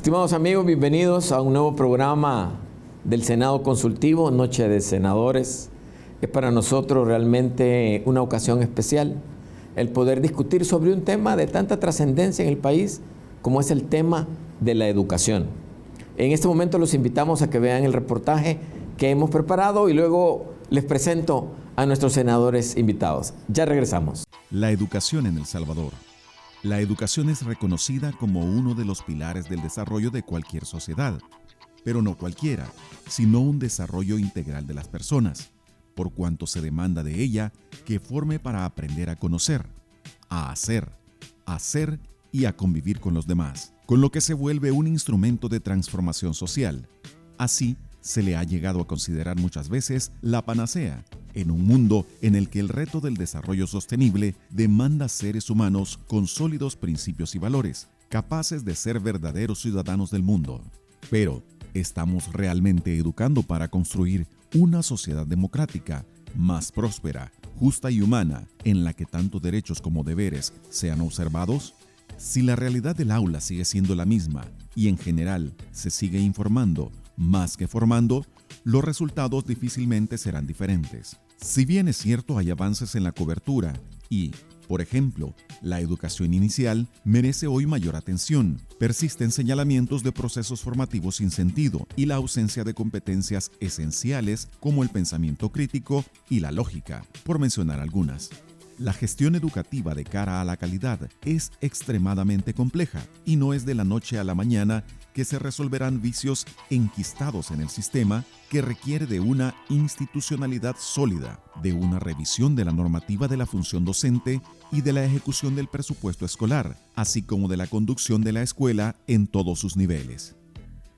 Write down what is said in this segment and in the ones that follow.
Estimados amigos, bienvenidos a un nuevo programa del Senado Consultivo, Noche de Senadores. Es para nosotros realmente una ocasión especial el poder discutir sobre un tema de tanta trascendencia en el país como es el tema de la educación. En este momento los invitamos a que vean el reportaje que hemos preparado y luego les presento a nuestros senadores invitados. Ya regresamos. La educación en El Salvador. La educación es reconocida como uno de los pilares del desarrollo de cualquier sociedad, pero no cualquiera, sino un desarrollo integral de las personas, por cuanto se demanda de ella que forme para aprender a conocer, a hacer y a convivir con los demás, con lo que se vuelve un instrumento de transformación social. Así, se le ha llegado a considerar muchas veces la panacea en un mundo en el que el reto del desarrollo sostenible demanda seres humanos con sólidos principios y valores, capaces de ser verdaderos ciudadanos del mundo. Pero, ¿estamos realmente educando para construir una sociedad democrática, más próspera, justa y humana, en la que tanto derechos como deberes sean observados? Si la realidad del aula sigue siendo la misma y en general se sigue informando más que formando, los resultados difícilmente serán diferentes. Si bien es cierto hay avances en la cobertura y, por ejemplo, la educación inicial merece hoy mayor atención, persisten señalamientos de procesos formativos sin sentido y la ausencia de competencias esenciales como el pensamiento crítico y la lógica, por mencionar algunas. La gestión educativa de cara a la calidad es extremadamente compleja y no es de la noche a la mañana que se resolverán vicios enquistados en el sistema que requiere de una institucionalidad sólida, de una revisión de la normativa de la función docente y de la ejecución del presupuesto escolar, así como de la conducción de la escuela en todos sus niveles.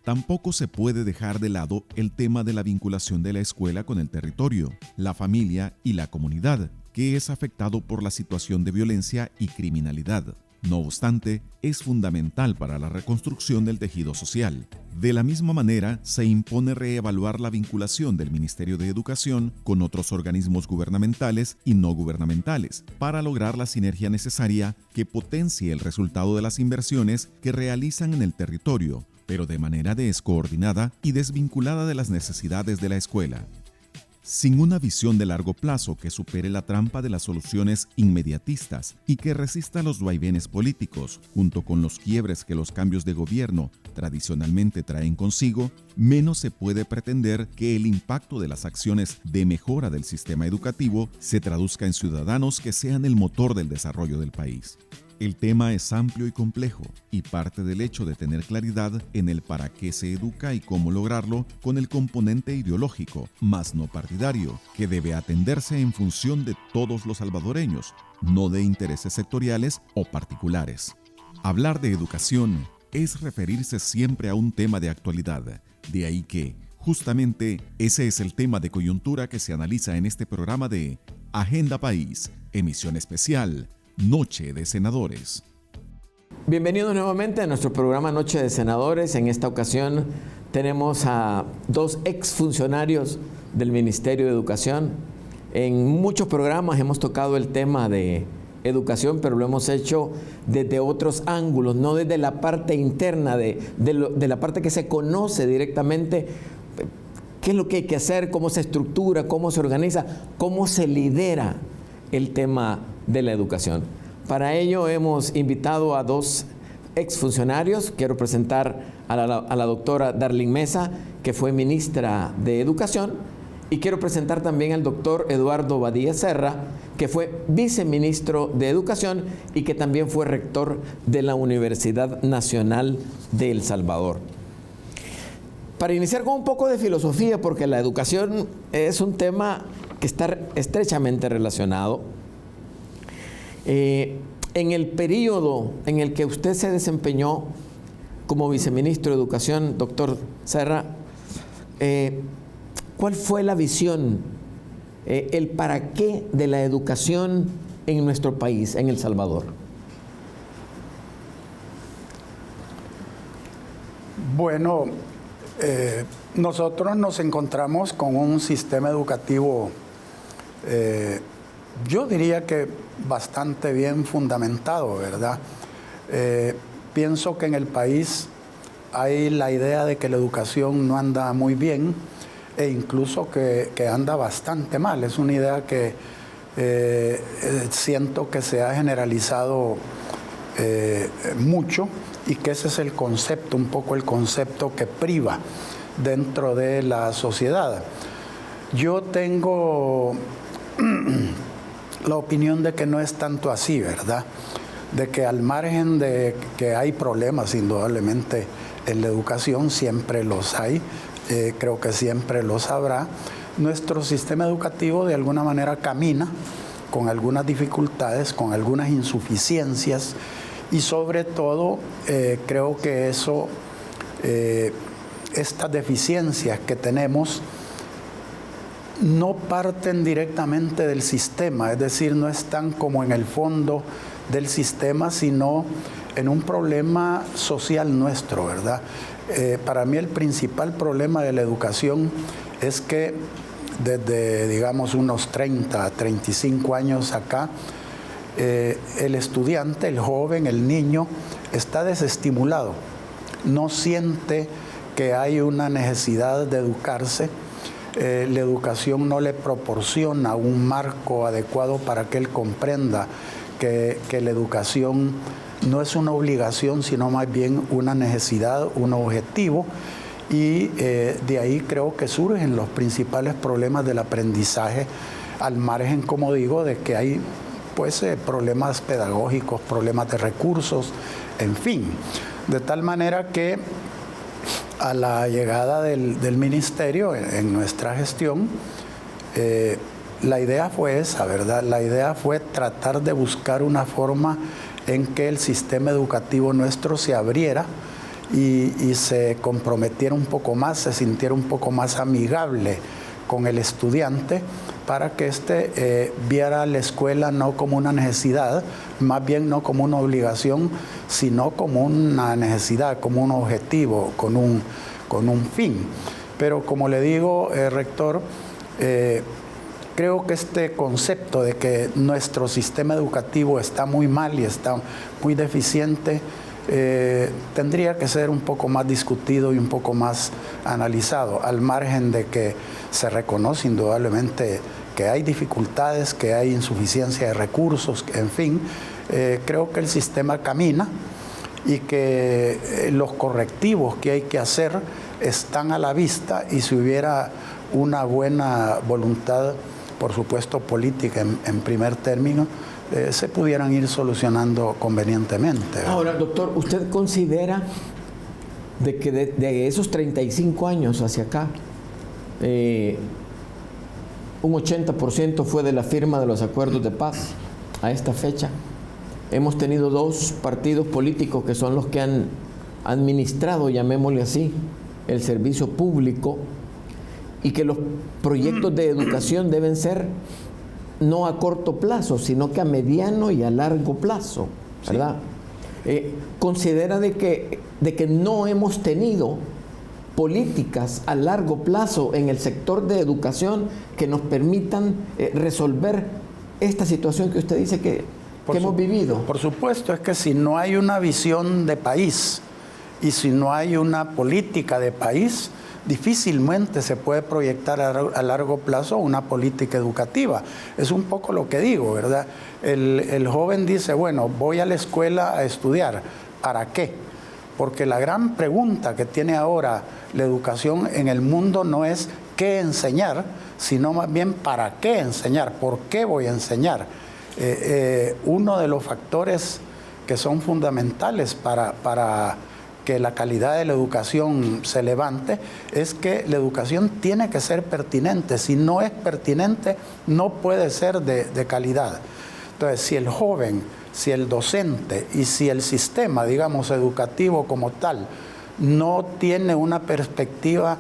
Tampoco se puede dejar de lado el tema de la vinculación de la escuela con el territorio, la familia y la comunidad, que es afectado por la situación de violencia y criminalidad. No obstante, es fundamental para la reconstrucción del tejido social. De la misma manera, se impone reevaluar la vinculación del Ministerio de Educación con otros organismos gubernamentales y no gubernamentales para lograr la sinergia necesaria que potencie el resultado de las inversiones que realizan en el territorio, pero de manera descoordinada y desvinculada de las necesidades de la escuela. Sin una visión de largo plazo que supere la trampa de las soluciones inmediatistas y que resista los vaivenes políticos, junto con los quiebres que los cambios de gobierno tradicionalmente traen consigo, menos se puede pretender que el impacto de las acciones de mejora del sistema educativo se traduzca en ciudadanos que sean el motor del desarrollo del país. El tema es amplio y complejo y parte del hecho de tener claridad en el para qué se educa y cómo lograrlo con el componente ideológico, más no partidario, que debe atenderse en función de todos los salvadoreños, no de intereses sectoriales o particulares. Hablar de educación es referirse siempre a un tema de actualidad, de ahí que, justamente, ese es el tema de coyuntura que se analiza en este programa de Agenda País, emisión especial, Noche de Senadores. Bienvenidos nuevamente a nuestro programa Noche de Senadores. En esta ocasión tenemos a dos exfuncionarios del Ministerio de Educación. En muchos programas hemos tocado el tema de educación, pero lo hemos hecho desde otros ángulos, no desde la parte interna, de la parte que se conoce directamente. ¿Qué es lo que hay que hacer? ¿Cómo se estructura? ¿Cómo se organiza? ¿Cómo se lidera el tema de la educación? Para ello hemos invitado a dos exfuncionarios. Quiero presentar a la doctora Darling Mesa, que fue ministra de Educación, y quiero presentar también al doctor Eduardo Badía Serra, que fue viceministro de Educación y que también fue rector de la Universidad Nacional de El Salvador. Para iniciar con un poco de filosofía, porque la educación es un tema que está estrechamente relacionado. En el periodo en el que usted se desempeñó como viceministro de Educación, doctor Serra, ¿cuál fue la visión, el para qué de la educación en nuestro país, en El Salvador? Bueno, nosotros nos encontramos con un sistema educativo, yo diría que bastante bien fundamentado, ¿verdad? Pienso que en el país hay la idea de que la educación no anda muy bien e incluso que anda bastante mal. Es una idea que siento que se ha generalizado mucho y que ese es el concepto, un poco el concepto que priva dentro de la sociedad. Yo tengo la opinión de que no es tanto así, ¿verdad? De que al margen de que hay problemas indudablemente en la educación, siempre los hay, creo que siempre los habrá, nuestro sistema educativo de alguna manera camina con algunas dificultades, con algunas insuficiencias y sobre todo creo que eso, estas deficiencias que tenemos no parten directamente del sistema, es decir, no están como en el fondo del sistema, sino en un problema social nuestro, ¿verdad? Para mí el principal problema de la educación es que desde, digamos, unos 30, 35 años acá, el estudiante, el joven, el niño, está desestimulado, no siente que hay una necesidad de educarse. La educación no le proporciona un marco adecuado para que él comprenda que la educación no es una obligación, sino más bien una necesidad, un objetivo, y de ahí creo que surgen los principales problemas del aprendizaje, al margen, como digo, de que hay pues problemas pedagógicos, problemas de recursos, en fin, de tal manera que a la llegada del ministerio en nuestra gestión, la idea fue esa, ¿verdad? La idea fue tratar de buscar una forma en que el sistema educativo nuestro se abriera y se comprometiera un poco más, se sintiera un poco más amigable con el estudiante, para que éste viera la escuela no como una necesidad, más bien no como una obligación, sino como una necesidad, como un objetivo, con un fin. Pero como le digo, rector, creo que este concepto de que nuestro sistema educativo está muy mal y está muy deficiente, tendría que ser un poco más discutido y un poco más analizado, al margen de que se reconoce indudablemente que hay dificultades, que hay insuficiencia de recursos, en fin, creo que el sistema camina y que los correctivos que hay que hacer están a la vista, y si hubiera una buena voluntad, por supuesto política en primer término, se pudieran ir solucionando convenientemente. Ahora, doctor, ¿usted considera de que de esos 35 años hacia acá, un 80% fue de la firma de los acuerdos de paz a esta fecha? Hemos tenido dos partidos políticos que son los que han administrado, llamémosle así, el servicio público, y que los proyectos de educación deben ser no a corto plazo, sino que a mediano y a largo plazo, ¿verdad? Sí. ¿Considera de que no hemos tenido políticas a largo plazo en el sector de educación que nos permitan resolver esta situación que usted dice que hemos vivido? Por supuesto, es que si no hay una visión de país y si no hay una política de país, difícilmente se puede proyectar a largo plazo una política educativa. Es un poco lo que digo, ¿verdad? El joven dice, bueno, voy a la escuela a estudiar. ¿Para qué? Porque la gran pregunta que tiene ahora la educación en el mundo no es qué enseñar, sino más bien para qué enseñar, por qué voy a enseñar. Uno de los factores que son fundamentales para que la calidad de la educación se levante es que la educación tiene que ser pertinente. Si no es pertinente, no puede ser de calidad. Entonces, si el joven, si el docente y si el sistema, digamos, educativo como tal, no tiene una perspectiva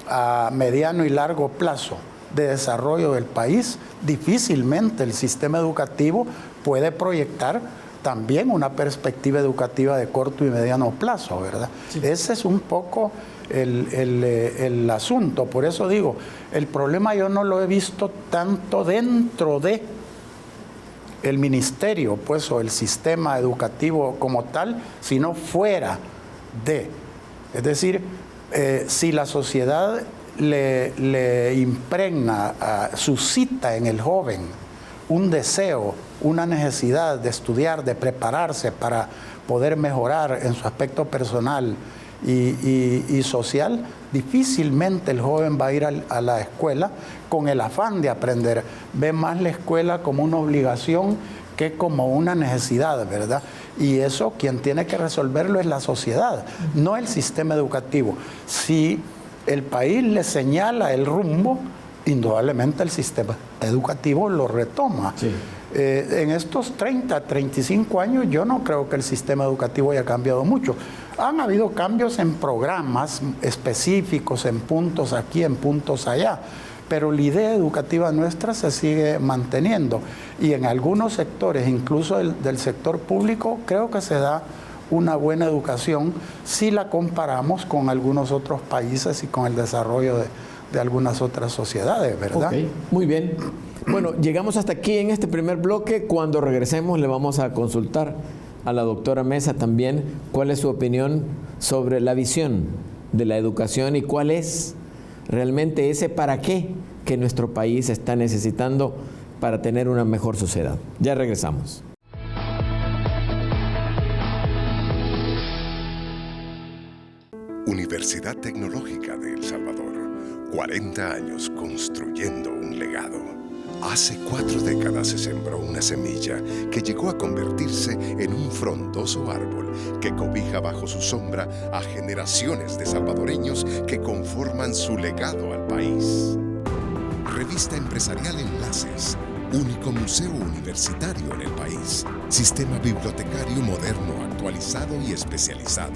a mediano y largo plazo de desarrollo del país, difícilmente el sistema educativo puede proyectar también una perspectiva educativa de corto y mediano plazo, ¿verdad? Sí. Ese es un poco el asunto. Por eso digo, el problema yo no lo he visto tanto dentro de el ministerio, pues, o el sistema educativo como tal, sino fuera de. Es decir, si la sociedad le impregna, suscita en el joven un deseo, una necesidad de estudiar, de prepararse para poder mejorar en su aspecto personal y social, difícilmente el joven va a ir a la escuela con el afán de aprender. Ve más la escuela como una obligación que como una necesidad, ¿verdad? Y eso quien tiene que resolverlo es la sociedad, no el sistema educativo. Si el país le señala el rumbo, indudablemente el sistema educativo lo retoma. Sí. En estos 30, 35 años yo no creo que el sistema educativo haya cambiado mucho. Han habido cambios en programas específicos, en puntos aquí, en puntos allá, pero la idea educativa nuestra se sigue manteniendo. Y en algunos sectores, incluso del sector público, creo que se da una buena educación si la comparamos con algunos otros países y con el desarrollo de algunas otras sociedades, ¿verdad? Okay, muy bien. Bueno, llegamos hasta aquí en este primer bloque. Cuando regresemos le vamos a consultar a la doctora Mesa también cuál es su opinión sobre la visión de la educación y cuál es realmente ese para qué que nuestro país está necesitando para tener una mejor sociedad. Ya regresamos. Universidad Tecnológica de El Salvador, 40 años construyendo un legado. Hace 4 décadas se sembró una semilla que llegó a convertirse en un frondoso árbol que cobija bajo su sombra a generaciones de salvadoreños que conforman su legado al país. Revista Empresarial Enlaces, único museo universitario en el país. Sistema bibliotecario moderno, actualizado y especializado.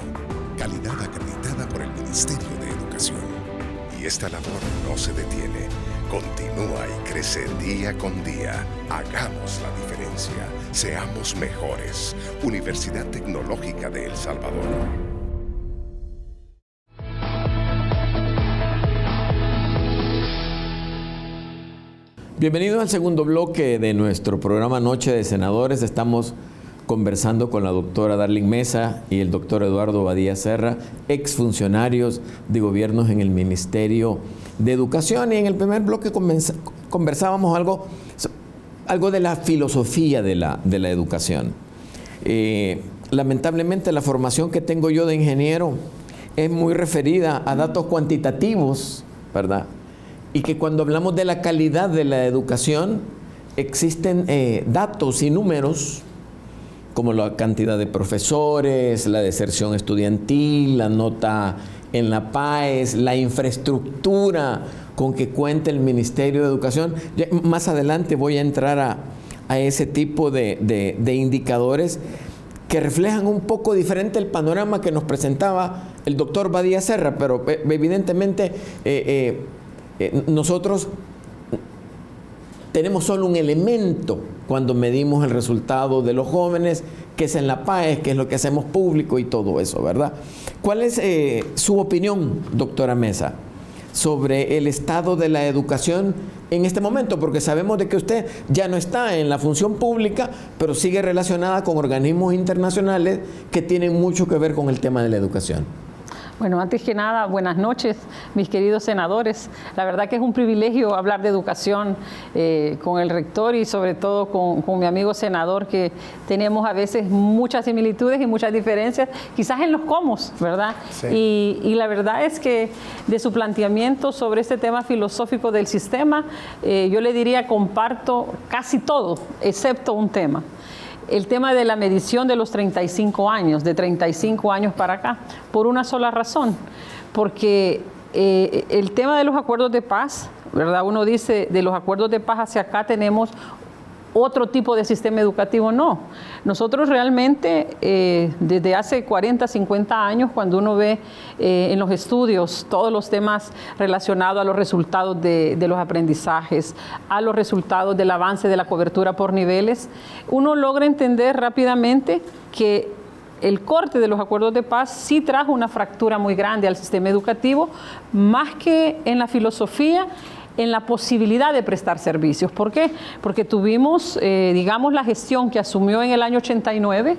Calidad acreditada por el Ministerio de Educación. Y esta labor no se detiene. Continúa y crece día con día. Hagamos la diferencia. Seamos mejores. Universidad Tecnológica de El Salvador. Bienvenido al segundo bloque de nuestro programa Noche de Senadores. Estamos conversando con la doctora Darling Mesa y el doctor Eduardo Badía Serra, exfuncionarios de gobiernos en el Ministerio de Educación. Y en el primer bloque conversábamos algo de la filosofía de la educación. Lamentablemente la formación que tengo yo de ingeniero es muy referida a datos cuantitativos, ¿verdad? Y que cuando hablamos de la calidad de la educación existen datos y números como la cantidad de profesores, la deserción estudiantil, la nota en la PAES, la infraestructura con que cuenta el Ministerio de Educación. Ya más adelante voy a entrar a ese tipo de indicadores que reflejan un poco diferente el panorama que nos presentaba el doctor Badía Serra, pero evidentemente nosotros tenemos solo un elemento cuando medimos el resultado de los jóvenes, que es en la PAES, que es lo que hacemos público y todo eso, ¿verdad? ¿Cuál es su opinión, doctora Mesa, sobre el estado de la educación en este momento? Porque sabemos de que usted ya no está en la función pública, pero sigue relacionada con organismos internacionales que tienen mucho que ver con el tema de la educación. Bueno, antes que nada, buenas noches, mis queridos senadores. La verdad que es un privilegio hablar de educación con el rector y sobre todo con mi amigo senador, que tenemos a veces muchas similitudes y muchas diferencias, quizás en los cómo, ¿verdad? Sí. Y la verdad es que de su planteamiento sobre este tema filosófico del sistema, yo le diría comparto casi todo, excepto un tema. El tema de la medición de los 35 años, de 35 años para acá, por una sola razón, porque el tema de los acuerdos de paz, ¿verdad? Uno dice, de los acuerdos de paz hacia acá tenemos otro tipo de sistema educativo. No, nosotros realmente desde hace 40, 50 años, cuando uno ve en los estudios todos los temas relacionados a los resultados de los aprendizajes, a los resultados del avance de la cobertura por niveles, uno logra entender rápidamente que el corte de los acuerdos de paz sí trajo una fractura muy grande al sistema educativo, más que en la filosofía, en la posibilidad de prestar servicios. ¿Por qué? Porque tuvimos, digamos, la gestión que asumió en el año 89,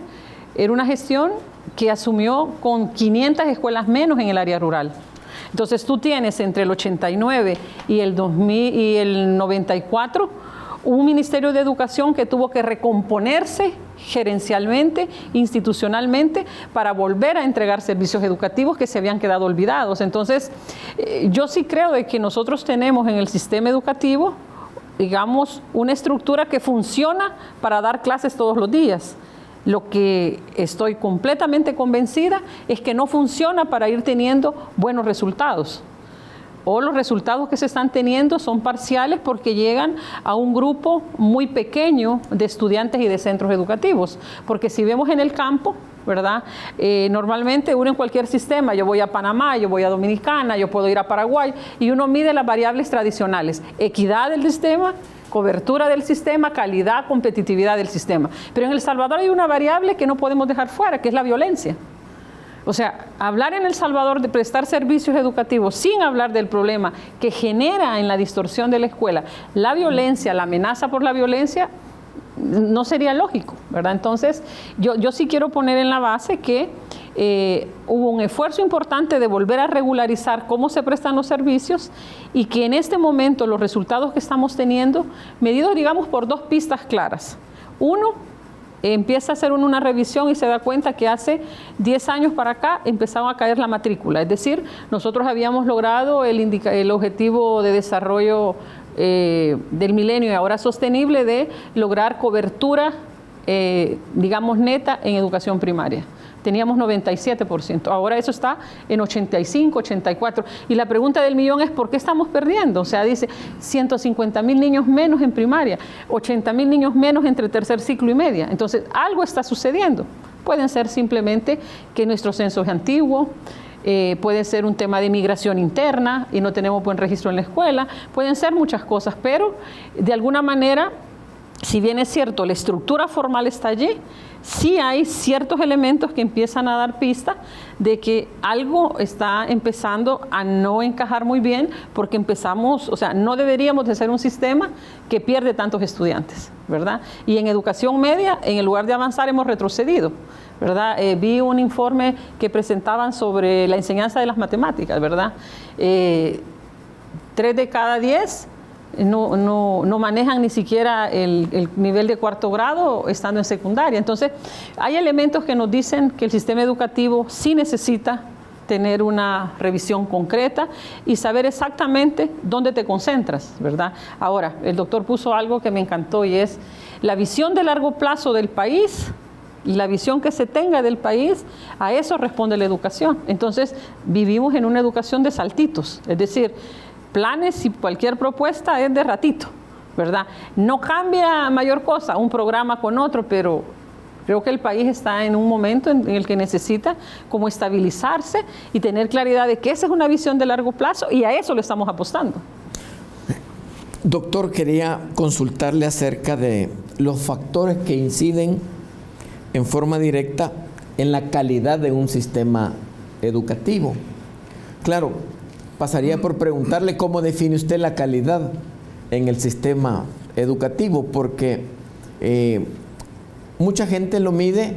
era una gestión que asumió con 500 escuelas menos en el área rural. Entonces tú tienes entre el 89 y el 2000 y el 94 un Ministerio de Educación que tuvo que recomponerse gerencialmente, institucionalmente, para volver a entregar servicios educativos que se habían quedado olvidados. Entonces, yo sí creo de que nosotros tenemos en el sistema educativo, digamos, una estructura que funciona para dar clases todos los días. Lo que estoy completamente convencida es que no funciona para ir teniendo buenos resultados. O los resultados que se están teniendo son parciales porque llegan a un grupo muy pequeño de estudiantes y de centros educativos. Porque si vemos en el campo, ¿verdad? Normalmente uno en cualquier sistema, yo voy a Panamá, yo voy a Dominicana, yo puedo ir a Paraguay, y uno mide las variables tradicionales: equidad del sistema, cobertura del sistema, calidad, competitividad del sistema. Pero en El Salvador hay una variable que no podemos dejar fuera, que es la violencia. O sea, hablar en El Salvador de prestar servicios educativos sin hablar del problema que genera en la distorsión de la escuela la violencia, la amenaza por la violencia, no sería lógico, ¿verdad? Entonces, yo sí quiero poner en la base que hubo un esfuerzo importante de volver a regularizar cómo se prestan los servicios, y que en este momento los resultados que estamos teniendo, medidos, digamos, por dos pistas claras. Uno, empieza a hacer una revisión y se da cuenta que hace 10 años para acá empezaron a caer la matrícula. Es decir, nosotros habíamos logrado el objetivo de desarrollo del milenio y ahora sostenible de lograr cobertura, digamos, neta en educación primaria. Teníamos 97%, ahora eso está en 85, 84. Y la pregunta del millón es: ¿por qué estamos perdiendo? O sea, dice 150,000 niños menos en primaria, 80,000 niños menos entre tercer ciclo y media. Entonces, algo está sucediendo. Pueden ser simplemente que nuestro censo es antiguo, puede ser un tema de migración interna y no tenemos buen registro en la escuela, pueden ser muchas cosas, pero de alguna manera, si bien es cierto, la estructura formal está allí, sí hay ciertos elementos que empiezan a dar pista de que algo está empezando a no encajar muy bien, porque empezamos, o sea, no deberíamos de ser un sistema que pierde tantos estudiantes, ¿verdad? Y en educación media, en lugar de avanzar, hemos retrocedido, ¿verdad? Vi un informe que presentaban sobre la enseñanza de las matemáticas, ¿verdad? 3 de cada 10 no manejan ni siquiera el nivel de cuarto grado estando en secundaria. Entonces, hay elementos que nos dicen que el sistema educativo sí necesita tener una revisión concreta y saber exactamente dónde te concentras, ¿verdad? Ahora, el doctor puso algo que me encantó, y es la visión de largo plazo del país. La visión que se tenga del país, a eso responde la educación. Entonces, vivimos en una educación de saltitos, es decir, planes y cualquier propuesta es de ratito, ¿verdad? No cambia mayor cosa un programa con otro, pero creo que el país está en un momento en el que necesita como estabilizarse y tener claridad de que esa es una visión de largo plazo, y a eso le estamos apostando. Doctor, quería consultarle acerca de los factores que inciden en forma directa en la calidad de un sistema educativo. Claro, pasaría por preguntarle cómo define usted la calidad en el sistema educativo, porque mucha gente lo mide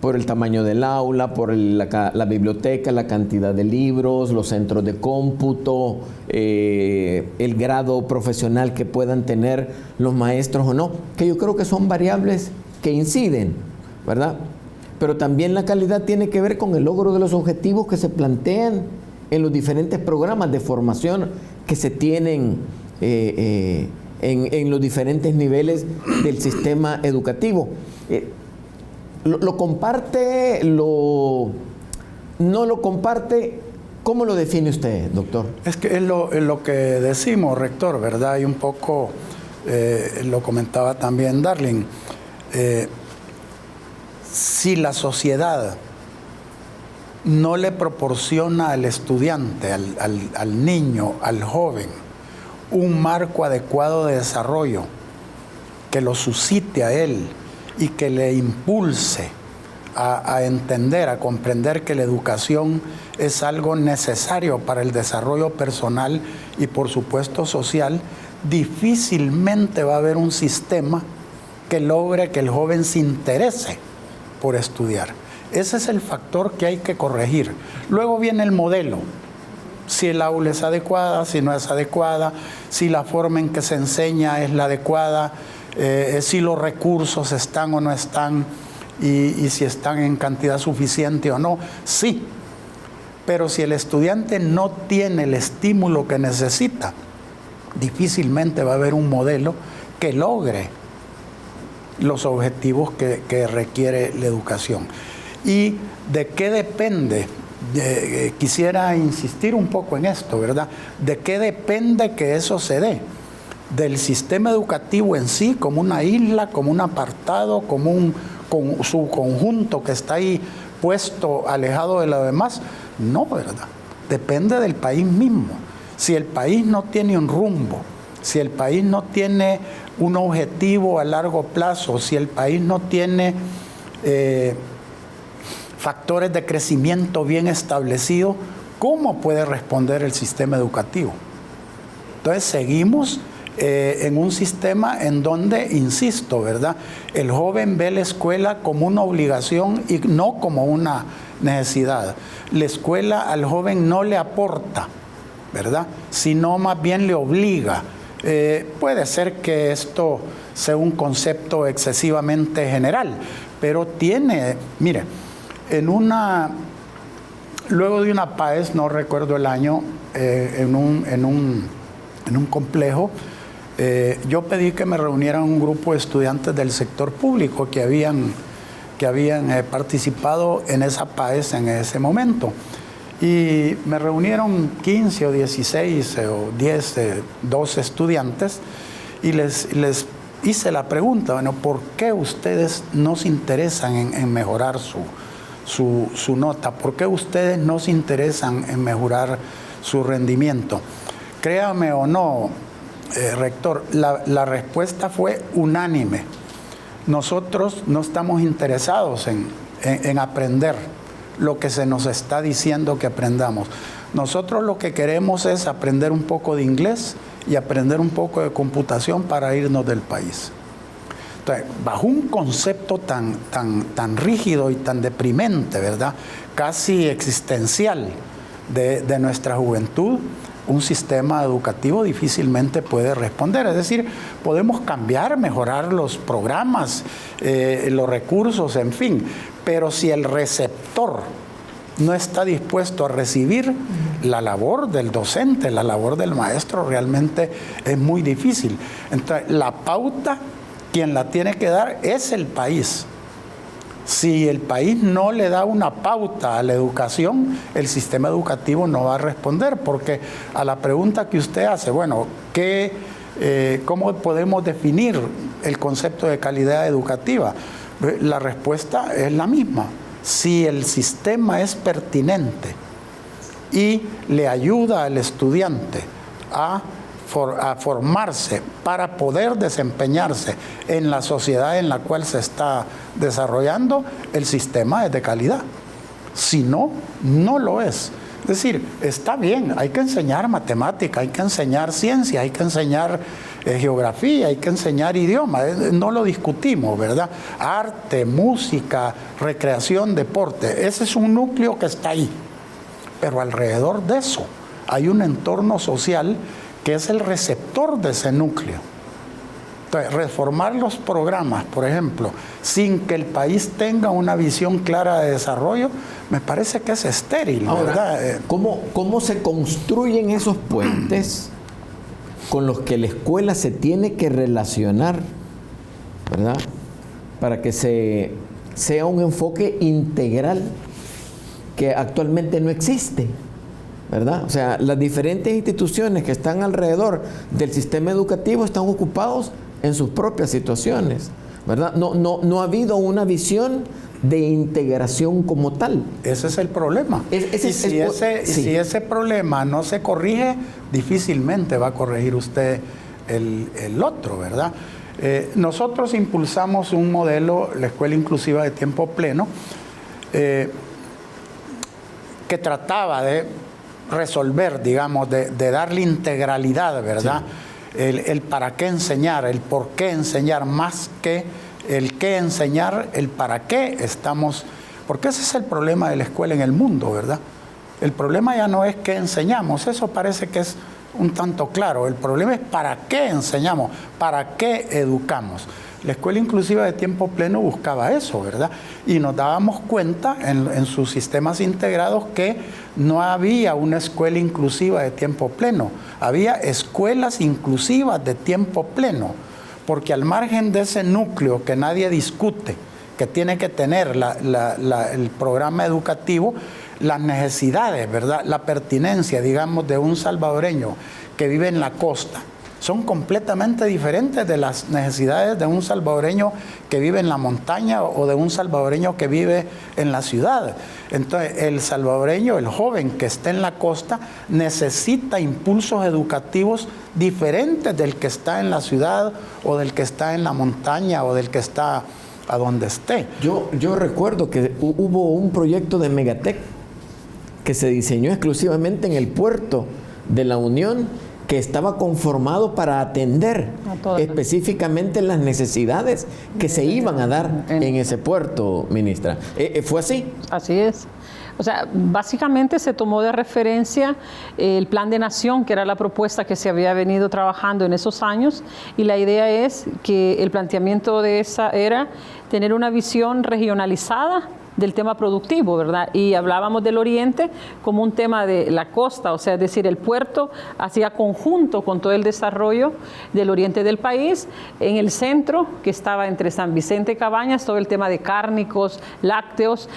por el tamaño del aula, por la biblioteca, la cantidad de libros, los centros de cómputo, el grado profesional que puedan tener los maestros o no, que yo creo que son variables que inciden, ¿verdad? Pero también la calidad tiene que ver con el logro de los objetivos que se plantean en los diferentes programas de formación que se tienen en los diferentes niveles del sistema educativo. ¿Lo comparte? ¿No lo comparte? ¿Cómo lo define usted, doctor? Es que es lo que decimos, rector, ¿verdad? Y un poco lo comentaba también Darling. Si la sociedad no le proporciona al estudiante, al niño, al joven, un marco adecuado de desarrollo que lo suscite a él y que le impulse a entender, a comprender que la educación es algo necesario para el desarrollo personal y por supuesto social, difícilmente va a haber un sistema que logre que el joven se interese por estudiar. Ese es el factor que hay que corregir. Luego viene el modelo. Si el aula es adecuada, si no es adecuada, si la forma en que se enseña es la adecuada, si los recursos están o no están, y si están en cantidad suficiente o no. Sí, pero si el estudiante no tiene el estímulo que necesita, difícilmente va a haber un modelo que logre los objetivos que requiere la educación. ¿Y de qué depende? Quisiera insistir un poco en esto, ¿verdad? ¿De qué depende que eso se dé? Del sistema educativo en sí, como una isla, como un apartado, como con su conjunto que está ahí puesto alejado de lo demás. No, ¿verdad? Depende del país mismo. Si el país no tiene un rumbo, si el país no tiene un objetivo a largo plazo, si el país no tiene factores de crecimiento bien establecidos, ¿cómo puede responder el sistema educativo? Entonces seguimos en un sistema en donde, insisto, ¿verdad? El joven ve la escuela como una obligación y no como una necesidad. La escuela al joven no le aporta, ¿verdad? Sino más bien le obliga. Puede ser que esto sea un concepto excesivamente general, pero tiene, mire, luego de una PAES, no recuerdo el año, en un complejo, yo pedí que me reunieran un grupo de estudiantes del sector público que habían participado en esa PAES en ese momento. Y me reunieron 15 o 16 o 10, 12 estudiantes y les hice la pregunta, bueno, ¿por qué ustedes no se interesan en mejorar su nota? ¿Por qué ustedes no se interesan en mejorar su rendimiento? Créame o no, rector, la respuesta fue unánime. Nosotros no estamos interesados en aprender lo que se nos está diciendo que aprendamos. Nosotros lo que queremos es aprender un poco de inglés y aprender un poco de computación para irnos del país. Entonces, bajo un concepto tan rígido y tan deprimente, ¿verdad? Casi existencial de nuestra juventud, un sistema educativo difícilmente puede responder. Es decir, podemos cambiar, mejorar los programas, los recursos, en fin, pero si el receptor no está dispuesto a recibir, la labor del docente, la labor del maestro realmente es muy difícil. Entonces, la pauta, quien la tiene que dar es el país. Si el país no le da una pauta a la educación, el sistema educativo no va a responder, porque a la pregunta que usted hace, bueno, ¿cómo podemos definir el concepto de calidad educativa? La respuesta es la misma. Si el sistema es pertinente y le ayuda al estudiante a formarse para poder desempeñarse en la sociedad en la cual se está desarrollando, el sistema es de calidad. Si no, no lo es. Es decir, está bien, hay que enseñar matemática, hay que enseñar ciencia, hay que enseñar geografía, hay que enseñar idioma, no lo discutimos, ¿verdad? Arte, música, recreación, deporte, ese es un núcleo que está ahí. Pero alrededor de eso hay un entorno social que es el receptor de ese núcleo. Entonces, reformar los programas, por ejemplo, sin que el país tenga una visión clara de desarrollo, me parece que es estéril, ahora, ¿verdad? ¿Cómo se construyen esos puentes con los que la escuela se tiene que relacionar, ¿verdad? Para que sea un enfoque integral que actualmente no existe, ¿verdad? O sea, las diferentes instituciones que están alrededor del sistema educativo están ocupados en sus propias situaciones, ¿verdad? No ha habido una visión de integración como tal. Ese es el problema. Si ese problema no se corrige, difícilmente va a corregir usted el otro, ¿verdad? Nosotros impulsamos un modelo, la Escuela Inclusiva de Tiempo Pleno, que trataba de resolver, digamos, de darle integralidad, ¿verdad? Sí. El para qué enseñar, el por qué enseñar, más que el qué enseñar, el para qué estamos Porque ese es el problema de la escuela en el mundo, ¿verdad? El problema ya no es qué enseñamos, eso parece que es un tanto claro. El problema es para qué enseñamos, para qué educamos. La escuela inclusiva de tiempo pleno buscaba eso, ¿verdad? Y nos dábamos cuenta en sus sistemas integrados que no había una escuela inclusiva de tiempo pleno, había escuelas inclusivas de tiempo pleno, porque al margen de ese núcleo que nadie discute, que tiene que tener el programa educativo, las necesidades, ¿verdad? La pertinencia, digamos, de un salvadoreño que vive en la costa, son completamente diferentes de las necesidades de un salvadoreño que vive en la montaña o de un salvadoreño que vive en la ciudad. Entonces, el salvadoreño, el joven que está en la costa, necesita impulsos educativos diferentes del que está en la ciudad o del que está en la montaña o del que está a donde esté. Yo recuerdo que hubo un proyecto de Megatec que se diseñó exclusivamente en el puerto de La Unión, que estaba conformado para atender específicamente las necesidades que se iban a dar en ese puerto, ministra. ¿Fue así? Así es. O sea, básicamente se tomó de referencia el Plan de Nación, que era la propuesta que se había venido trabajando en esos años, y la idea es que el planteamiento de esa era tener una visión regionalizada del tema productivo, ¿verdad? Y hablábamos del oriente como un tema de la costa, o sea, es decir, el puerto hacía conjunto con todo el desarrollo del oriente del país. En el centro, que estaba entre San Vicente y Cabañas, todo el tema de cárnicos, lácteos.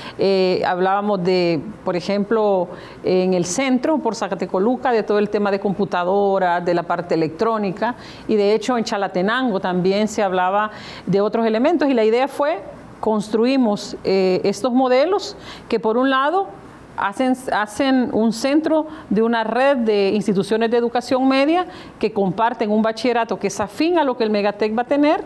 Hablábamos de, por ejemplo, en el centro, por Zacatecoluca, de todo el tema de computadoras, de la parte electrónica, y de hecho en Chalatenango también se hablaba de otros elementos, y la idea fue construimos estos modelos que por un lado hacen un centro de una red de instituciones de educación media que comparten un bachillerato que es afín a lo que el Megatec va a tener.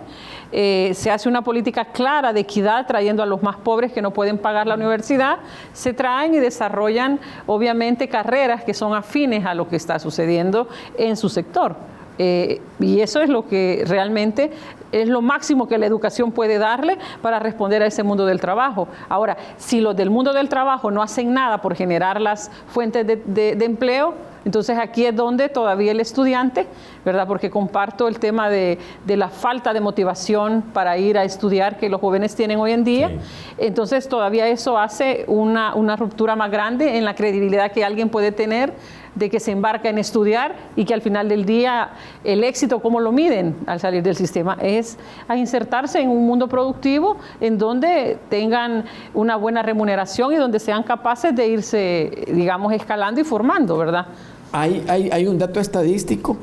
Se hace una política clara de equidad trayendo a los más pobres que no pueden pagar la universidad, se traen y desarrollan obviamente carreras que son afines a lo que está sucediendo en su sector. Y eso es lo que realmente es lo máximo que la educación puede darle para responder a ese mundo del trabajo. Ahora, si los del mundo del trabajo no hacen nada por generar las fuentes de empleo, entonces aquí es donde todavía el estudiante, ¿verdad? Porque comparto el tema de la falta de motivación para ir a estudiar que los jóvenes tienen hoy en día. Sí. Entonces todavía eso hace una ruptura más grande en la credibilidad que alguien puede tener de que se embarca en estudiar y que al final del día el éxito, ¿cómo lo miden al salir del sistema? Es a insertarse en un mundo productivo en donde tengan una buena remuneración y donde sean capaces de irse, digamos, escalando y formando, ¿verdad? Hay un dato estadístico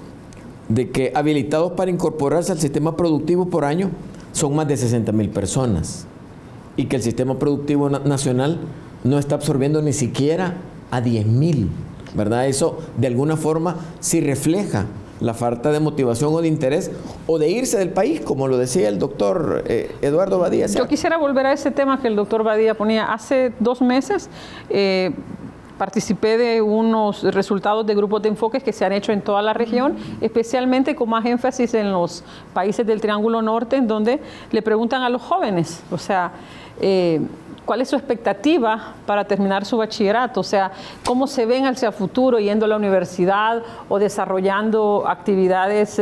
de que habilitados para incorporarse al sistema productivo por año son más de 60,000 personas y que el sistema productivo nacional no está absorbiendo ni siquiera a 10,000, ¿verdad? Eso de alguna forma sí refleja la falta de motivación o de interés o de irse del país, como lo decía el doctor Eduardo Badía. Yo quisiera volver a ese tema que el doctor Badía ponía. Hace 2 meses participé de unos resultados de grupos de enfoques que se han hecho en toda la región, especialmente con más énfasis en los países del Triángulo Norte, en donde le preguntan a los jóvenes, o sea, ¿cuál es su expectativa para terminar su bachillerato? O sea, ¿cómo se ven hacia el futuro yendo a la universidad o desarrollando actividades,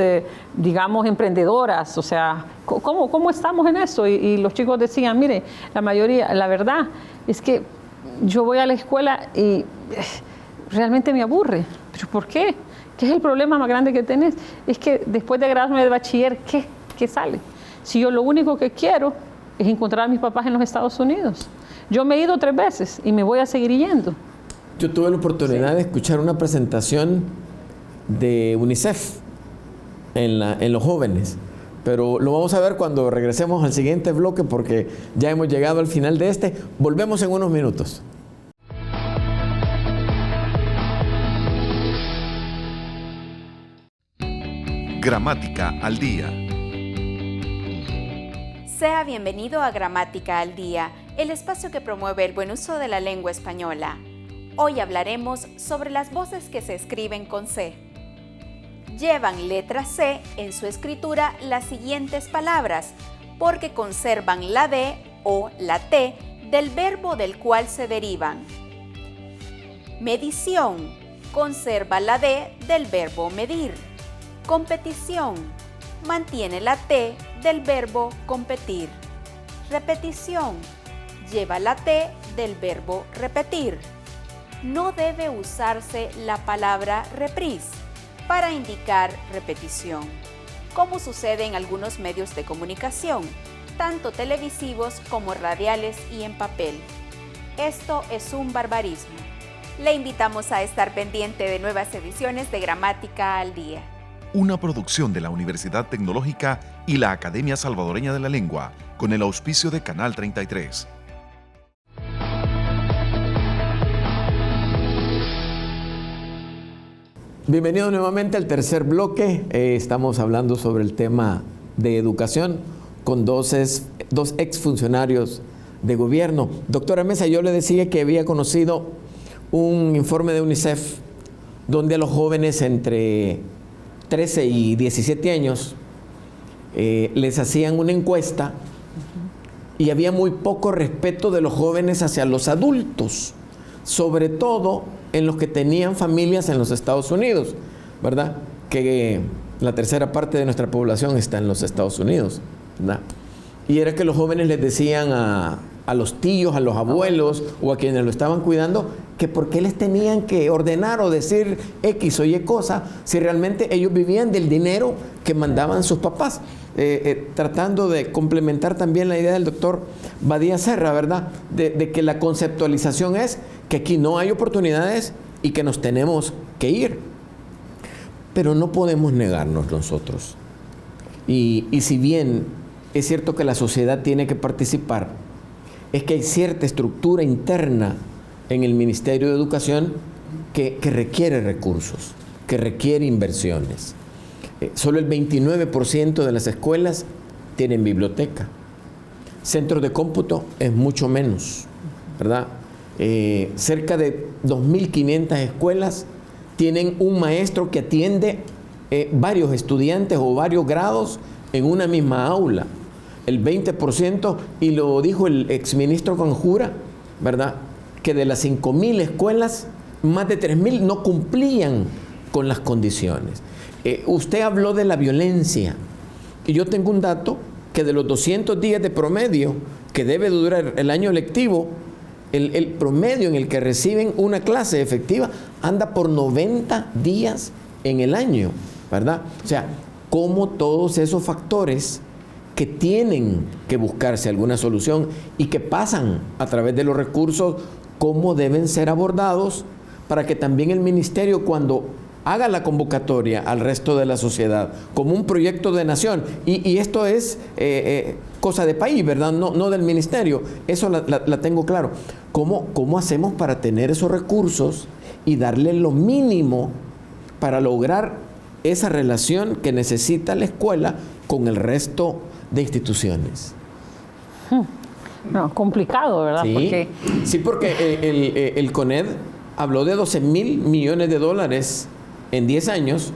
digamos, emprendedoras? O sea, ¿cómo estamos en eso? Y los chicos decían, mire, la mayoría, la verdad es que yo voy a la escuela y realmente me aburre. ¿Pero por qué? ¿Qué es el problema más grande que tenés? Es que después de graduarme de bachiller, ¿qué sale? Si yo lo único que quiero es encontrar a mis papás en los Estados Unidos. Yo me he ido 3 veces y me voy a seguir yendo. Yo tuve la oportunidad de escuchar una presentación de UNICEF en los jóvenes, pero lo vamos a ver cuando regresemos al siguiente bloque porque ya hemos llegado al final de este. Volvemos en unos minutos. Gramática al día. Sea bienvenido a Gramática al Día, el espacio que promueve el buen uso de la lengua española. Hoy hablaremos sobre las voces que se escriben con C. Llevan letra C en su escritura las siguientes palabras, porque conservan la D o la T del verbo del cual se derivan. Medición, conserva la D del verbo medir. Competición, mantiene la T del verbo competir. Repetición, lleva la T del verbo repetir. No debe usarse la palabra reprise para indicar repetición, como sucede en algunos medios de comunicación, tanto televisivos como radiales y en papel. Esto es un barbarismo. Le invitamos a estar pendiente de nuevas ediciones de Gramática al Día. Una producción de la Universidad Tecnológica y la Academia Salvadoreña de la Lengua, con el auspicio de Canal 33. Bienvenido nuevamente al tercer bloque. Estamos hablando sobre el tema de educación con dos exfuncionarios de gobierno. Doctora Mesa, yo le decía que había conocido un informe de UNICEF donde a los jóvenes entre 13 y 17 años les hacían una encuesta y había muy poco respeto de los jóvenes hacia los adultos, sobre todo en los que tenían familias en los Estados Unidos, ¿verdad? Que la tercera parte de nuestra población está en los Estados Unidos, ¿verdad? Y era que los jóvenes les decían a los tíos, a los abuelos o a quienes lo estaban cuidando, que por qué les tenían que ordenar o decir X o Y cosa si realmente ellos vivían del dinero que mandaban sus papás. Tratando de complementar también la idea del doctor Badía Serra, ¿verdad? De que la conceptualización es que aquí no hay oportunidades y que nos tenemos que ir. Pero no podemos negarnos nosotros. Y si bien es cierto que la sociedad tiene que participar, es que hay cierta estructura interna en el Ministerio de Educación que requiere recursos, que requiere inversiones. Solo el 29% de las escuelas tienen biblioteca. Centros de cómputo es mucho menos, ¿verdad? Cerca de 2.500 escuelas tienen un maestro que atiende varios estudiantes o varios grados en una misma aula. El 20%, y lo dijo el exministro Conjura, ¿verdad?, que de las 5.000 escuelas, más de 3.000 no cumplían con las condiciones. Usted habló de la violencia, y yo tengo un dato que de los 200 días de promedio que debe durar el año lectivo, el promedio en el que reciben una clase efectiva anda por 90 días en el año, ¿verdad? O sea, cómo todos esos factores que tienen que buscarse alguna solución y que pasan a través de los recursos, cómo deben ser abordados para que también el ministerio, cuando haga la convocatoria al resto de la sociedad como un proyecto de nación, y esto es cosa de país, ¿verdad? No del ministerio, eso la tengo claro. ¿Cómo hacemos para tener esos recursos y darle lo mínimo para lograr esa relación que necesita la escuela con el resto de instituciones? No, complicado, ¿verdad? Sí, porque el CONED habló de 12.000 millones de dólares en 10 años,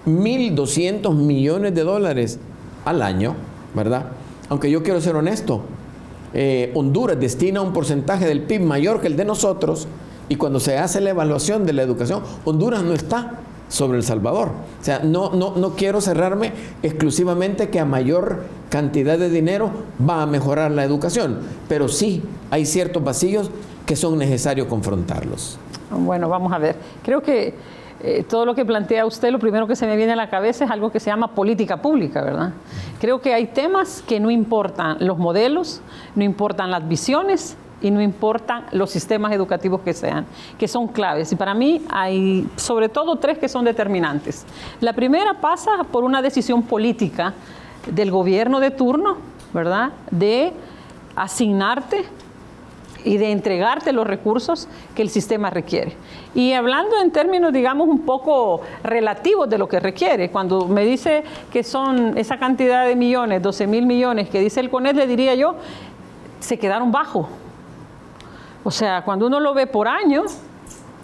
1.200 millones de dólares al año, ¿verdad? Aunque yo quiero ser honesto, Honduras destina un porcentaje del PIB mayor que el de nosotros, y cuando se hace la evaluación de la educación, Honduras no está sobre El Salvador. O sea, no quiero cerrarme exclusivamente que a mayor cantidad de dinero va a mejorar la educación, pero sí hay ciertos vacíos que son necesarios confrontarlos. Bueno, vamos a ver. Creo que todo lo que plantea usted, lo primero que se me viene a la cabeza es algo que se llama política pública, ¿verdad? Creo que hay temas que no importan los modelos, no importan las visiones y no importan los sistemas educativos que sean, que son claves. Y para mí hay sobre todo 3 que son determinantes. La primera pasa por una decisión política del gobierno de turno, ¿verdad?, de asignarte y de entregarte los recursos que el sistema requiere. Y hablando en términos, digamos, un poco relativos de lo que requiere, cuando me dice que son esa cantidad de millones, 12.000 millones que dice el CONED, le diría yo, se quedaron bajo. O sea, cuando uno lo ve por año,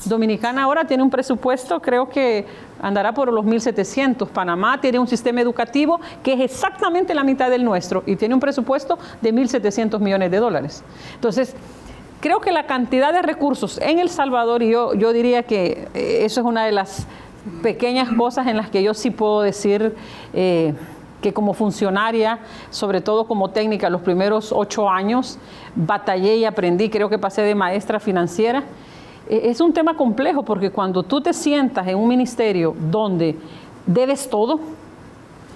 Dominicana ahora tiene un presupuesto, creo que andará por los 1.700. Panamá tiene un sistema educativo que es exactamente la mitad del nuestro y tiene un presupuesto de 1.700 millones de dólares. Entonces, creo que la cantidad de recursos en El Salvador, y yo diría que eso es una de las pequeñas cosas en las que yo sí puedo decir que como funcionaria, sobre todo como técnica, los primeros 8 años, batallé y aprendí, creo que pasé de maestra financiera. Es un tema complejo porque cuando tú te sientas en un ministerio donde debes todo,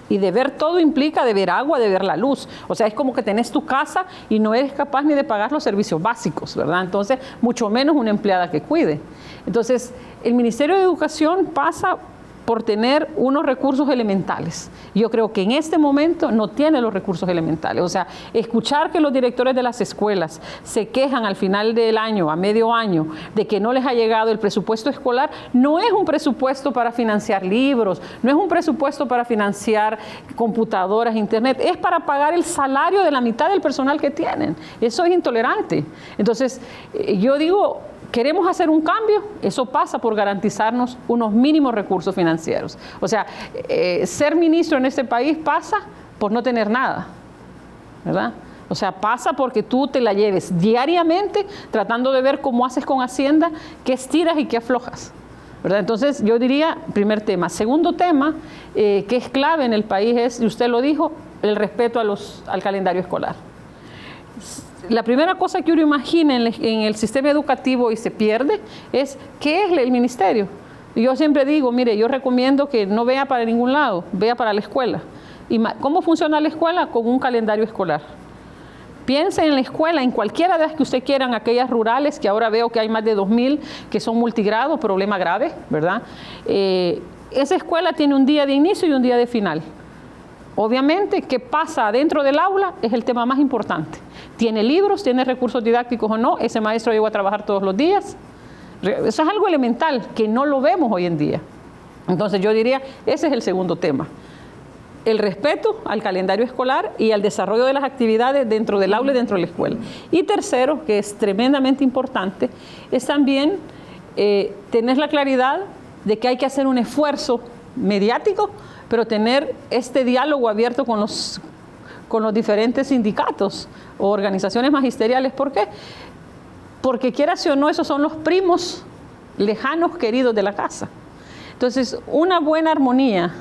y deber todo implica deber agua, deber la luz. O sea, es como que tenés tu casa y no eres capaz ni de pagar los servicios básicos, ¿verdad? Entonces, mucho menos una empleada que cuide. Entonces, el Ministerio de Educación pasa por tener unos recursos elementales. Yo creo que en este momento no tiene los recursos elementales. O sea, escuchar que los directores de las escuelas se quejan al final del año, a medio año, de que no les ha llegado el presupuesto escolar, no es un presupuesto para financiar libros, no es un presupuesto para financiar computadoras, internet, es para pagar el salario de la mitad del personal que tienen. Eso es intolerante. Entonces, yo digo, ¿queremos hacer un cambio? Eso pasa por garantizarnos unos mínimos recursos financieros. O sea, ser ministro en este país pasa por no tener nada, ¿verdad? O sea, pasa porque tú te la lleves diariamente tratando de ver cómo haces con Hacienda, qué estiras y qué aflojas, ¿verdad? Entonces, yo diría, primer tema. Segundo tema, que es clave en el país es, y usted lo dijo, el respeto al calendario escolar. La primera cosa que uno imagina en el sistema educativo y se pierde es ¿qué es el ministerio? Yo siempre digo, mire, yo recomiendo que no vea para ningún lado, vea para la escuela. ¿Y cómo funciona la escuela? Con un calendario escolar. Piense en la escuela, en cualquiera de las que usted quieran, aquellas rurales, que ahora veo que hay más de 2.000 que son multigrado, problema grave, ¿verdad? Esa escuela tiene un día de inicio y un día de final. Obviamente, ¿qué pasa dentro del aula? Es el tema más importante. ¿Tiene libros? ¿Tiene recursos didácticos o no? ¿Ese maestro llegó a trabajar todos los días? Eso es algo elemental que no lo vemos hoy en día. Entonces yo diría, ese es el segundo tema. El respeto al calendario escolar y al desarrollo de las actividades dentro del aula y dentro de la escuela. Y tercero, que es tremendamente importante, es también tener la claridad de que hay que hacer un esfuerzo mediático, pero tener este diálogo abierto con los diferentes sindicatos o organizaciones magisteriales. ¿Por qué? Porque quieras o no, esos son los primos lejanos queridos de la casa. Entonces, una buena armonía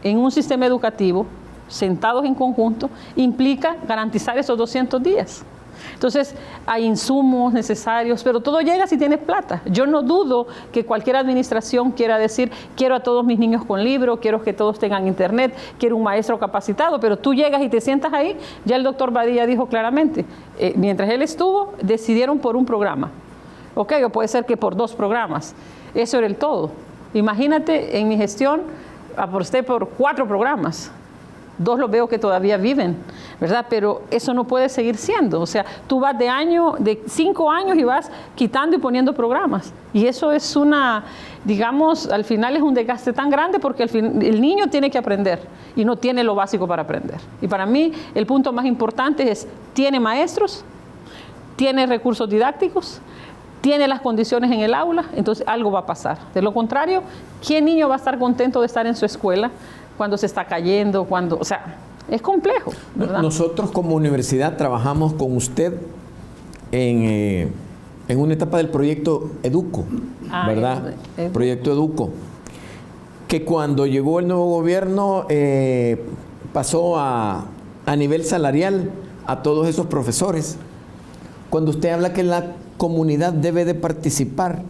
en un sistema educativo, sentados en conjunto, implica garantizar esos 200 días. Entonces, hay insumos necesarios, pero todo llega si tienes plata. Yo no dudo que cualquier administración quiera decir, quiero a todos mis niños con libro, quiero que todos tengan internet, quiero un maestro capacitado, pero tú llegas y te sientas ahí. Ya el doctor Badilla dijo claramente, mientras él estuvo, decidieron por un programa. Ok, o puede ser que por 2 programas. Eso era el todo. Imagínate, en mi gestión, aposté por 4 programas. 2 los veo que todavía viven, ¿verdad? Pero eso no puede seguir siendo. O sea, tú vas de 5 años y vas quitando y poniendo programas. Y eso es digamos, al final es un desgaste tan grande porque el niño tiene que aprender y no tiene lo básico para aprender. Y para mí, el punto más importante es, ¿tiene maestros? ¿Tiene recursos didácticos? ¿Tiene las condiciones en el aula? Entonces algo va a pasar. De lo contrario, ¿qué niño va a estar contento de estar en su escuela cuando se está cayendo? O sea, es complejo, ¿verdad? Nosotros como universidad trabajamos con usted en una etapa del proyecto Educo, ¿verdad? Proyecto Educo, que cuando llegó el nuevo gobierno pasó a nivel salarial a todos esos profesores. Cuando usted habla que la comunidad debe de participar,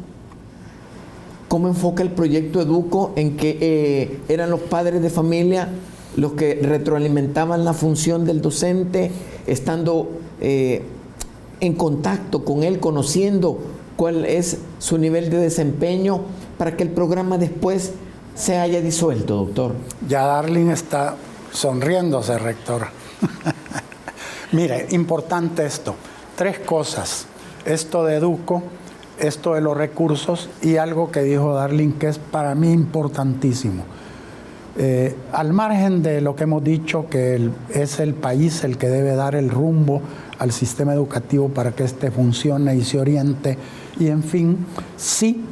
¿cómo enfoca el proyecto Educo en que eran los padres de familia los que retroalimentaban la función del docente, estando en contacto con él, conociendo cuál es su nivel de desempeño, para que el programa después se haya disuelto, doctor? Ya Darling está sonriéndose, rector. Mire, importante esto. 3 cosas. Esto de Educo, esto de los recursos y algo que dijo Darling que es para mí importantísimo. Al margen de lo que hemos dicho, que es el país el que debe dar el rumbo al sistema educativo para que éste funcione y se oriente, y en fin, sí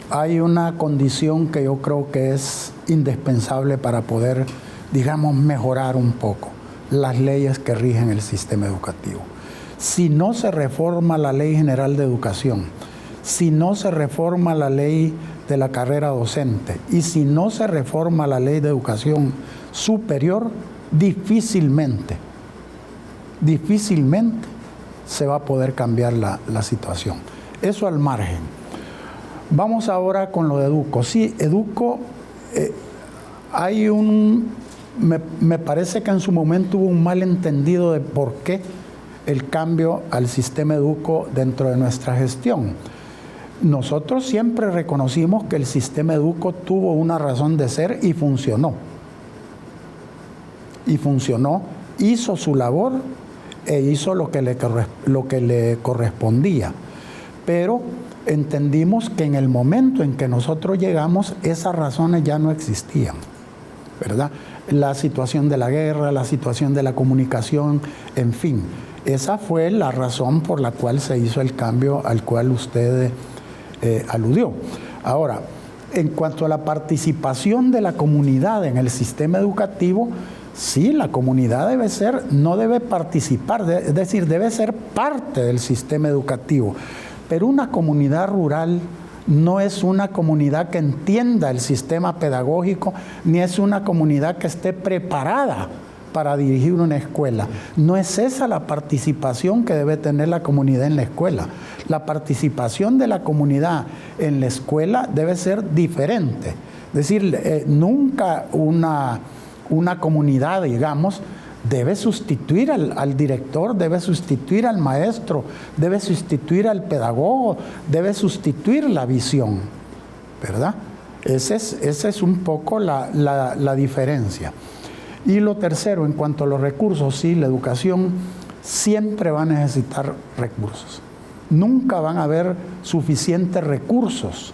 hay una condición que yo creo que es indispensable para poder, digamos, mejorar un poco las leyes que rigen el sistema educativo. Si no se reforma la Ley General de Educación, si no se reforma la ley de la carrera docente y si no se reforma la Ley de Educación Superior, difícilmente se va a poder cambiar la situación. Eso al margen. Vamos ahora con lo de Educo. Sí, Educo, me parece que en su momento hubo un malentendido de por qué el cambio al sistema Educo dentro de nuestra gestión. Nosotros siempre reconocimos que el sistema Educo tuvo una razón de ser y funcionó. Hizo su labor e hizo lo que le correspondía. Pero entendimos que en el momento en que nosotros llegamos, esas razones ya no existían, ¿verdad? La situación de la guerra, la situación de la comunicación, en fin. Esa fue la razón por la cual se hizo el cambio al cual usted aludió. Ahora, en cuanto a la participación de la comunidad en el sistema educativo, sí, la comunidad no debe participar, es decir, debe ser parte del sistema educativo. Pero una comunidad rural no es una comunidad que entienda el sistema pedagógico, ni es una comunidad que esté preparada para dirigir una escuela. No es esa la participación que debe tener la comunidad en la escuela. La participación de la comunidad en la escuela debe ser diferente. Es decir, nunca una comunidad, digamos, debe sustituir al director, debe sustituir al maestro, debe sustituir al pedagogo, debe sustituir la visión, ¿verdad? Esa es un poco la diferencia. Y lo tercero, en cuanto a los recursos, sí, la educación siempre va a necesitar recursos. Nunca van a haber suficientes recursos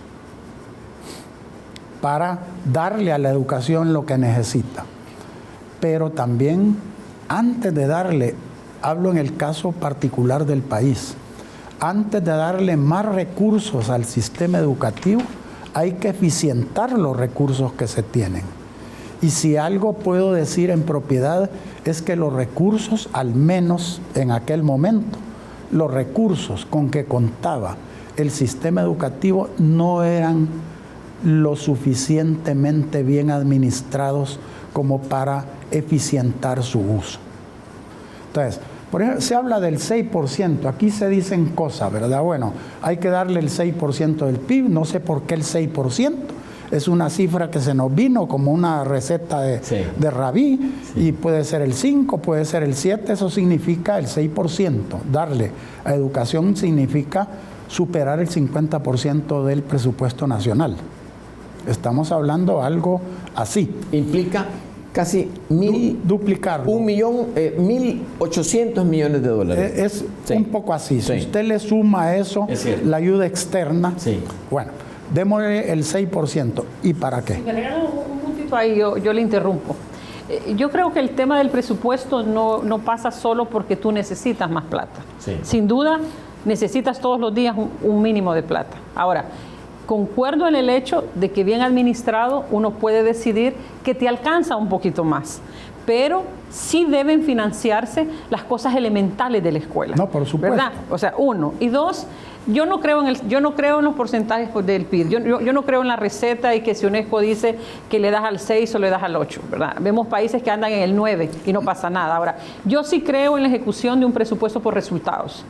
para darle a la educación lo que necesita. Pero también, antes de darle, hablo en el caso particular del país, antes de darle más recursos al sistema educativo, hay que eficientar los recursos que se tienen. Y si algo puedo decir en propiedad es que los recursos, al menos en aquel momento, los recursos con que contaba el sistema educativo no eran lo suficientemente bien administrados como para eficientar su uso. Entonces, por ejemplo, se habla del 6%, aquí se dicen cosas, ¿verdad? Bueno, hay que darle el 6% del PIB, no sé por qué el 6%. Es una cifra que se nos vino como una receta de Rabí, y puede ser el 5, puede ser el 7, eso significa el 6%. Darle a educación significa superar el 50% del presupuesto nacional. Estamos hablando algo así. Implica casi duplicarlo. 1.800 millones de dólares. Es un poco así. Si usted le suma a eso la ayuda externa, bueno, démosle el 6%. ¿Y para qué? Si me regalan un puntito ahí, yo le interrumpo. Yo creo que el tema del presupuesto no pasa solo porque tú necesitas más plata. Sí. Sin duda, necesitas todos los días un mínimo de plata. Ahora, concuerdo en el hecho de que bien administrado uno puede decidir que te alcanza un poquito más, pero sí deben financiarse las cosas elementales de la escuela. No, por supuesto. ¿Verdad? O sea, uno. Y dos, yo no creo en los porcentajes del PIB. Yo no creo en la receta y que si UNESCO dice que le das al 6 o le das al 8, ¿verdad? Vemos países que andan en el 9 y no pasa nada. Ahora, yo sí creo en la ejecución de un presupuesto por resultados.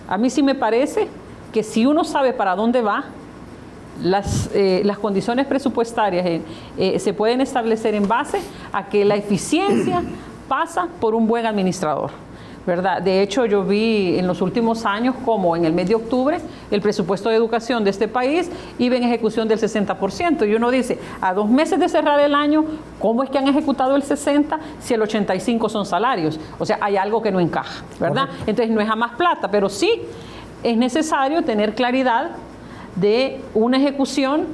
A mí sí me parece que si uno sabe para dónde va, las condiciones presupuestarias se pueden establecer en base a que la eficiencia pasa por un buen administrador, ¿verdad? De hecho, yo vi en los últimos años como en el mes de octubre el presupuesto de educación de este país iba en ejecución del 60%. Y uno dice, a 2 meses de cerrar el año, ¿cómo es que han ejecutado el 60% si el 85% son salarios? O sea, hay algo que no encaja, ¿verdad? Correcto. Entonces, no es a más plata, pero sí es necesario tener claridad de una ejecución.